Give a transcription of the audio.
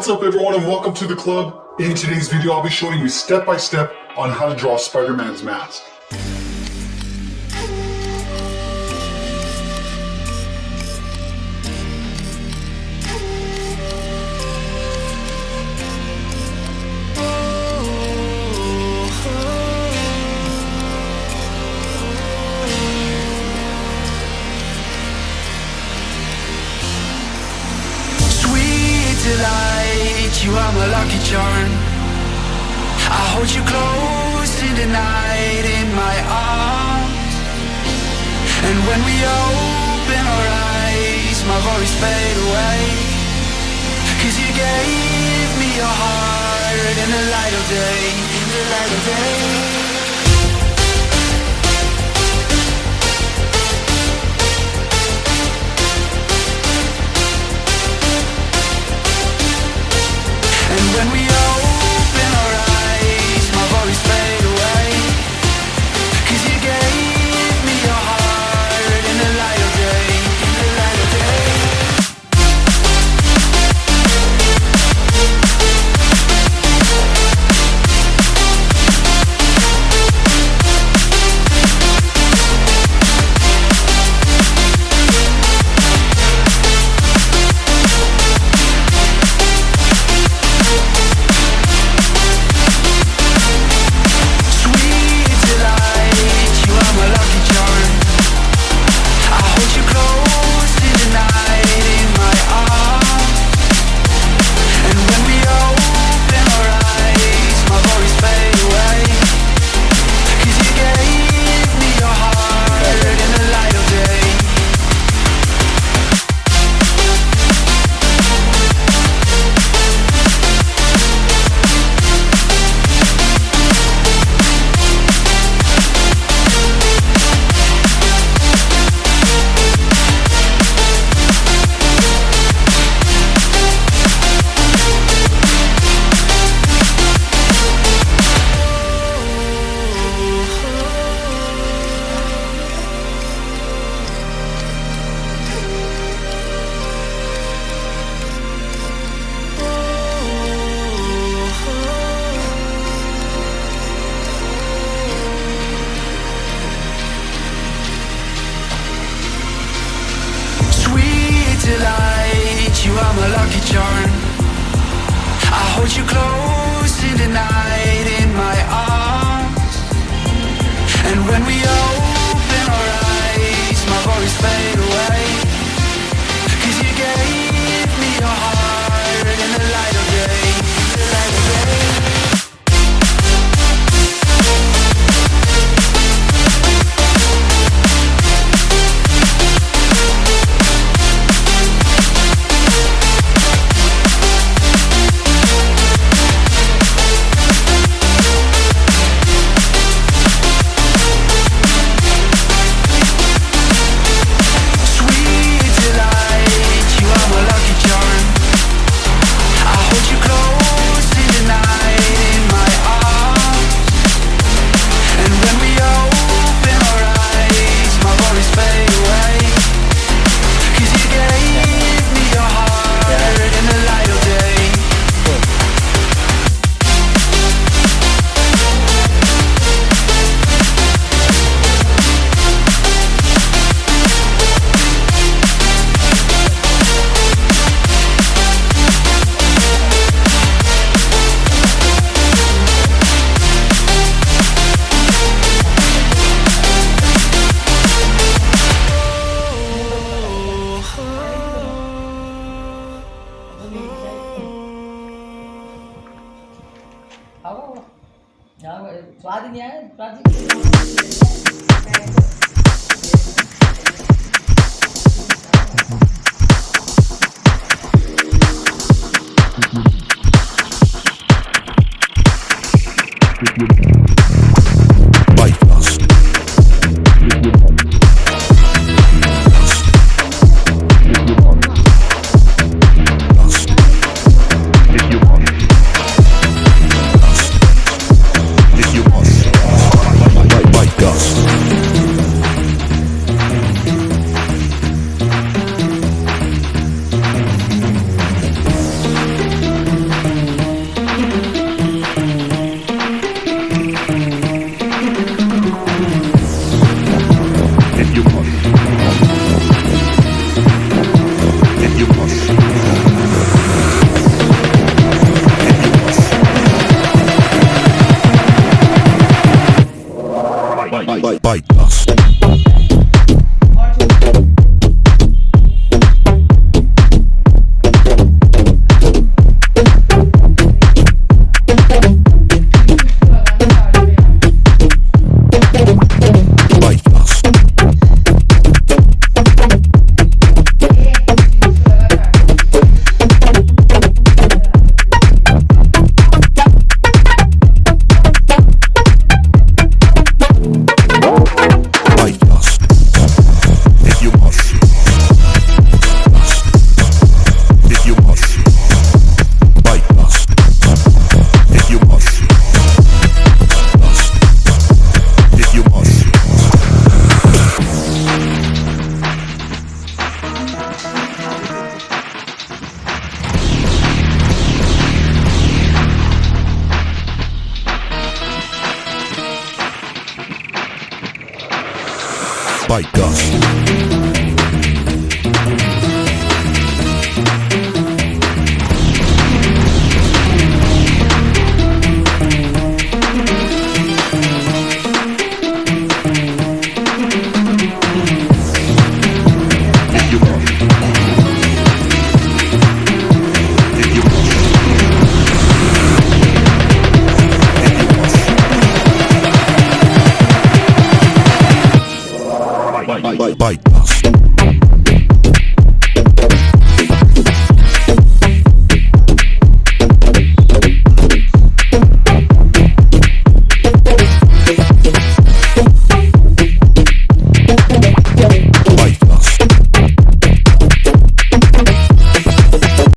What's up everyone and welcome to the club. In today's video I'll be showing you step by step on how to draw Spider-Man's mask. You are my lucky charm. I hold you close in the night in my arms. And when we open our eyes, my worries fade away. 'Cause you gave me your heart in the light of day, in the light of day. When we open our eyes, my worries fade away. 'Cause you gave me your heart in the light of day, in the light of day. You are my lucky charm. I hold you close in the night in my arms. And when we open our eyes, my worries fade away. 'Cause you gave me your heart in the light of day, in the light of day. bite dust. Bite dust. Bite dust.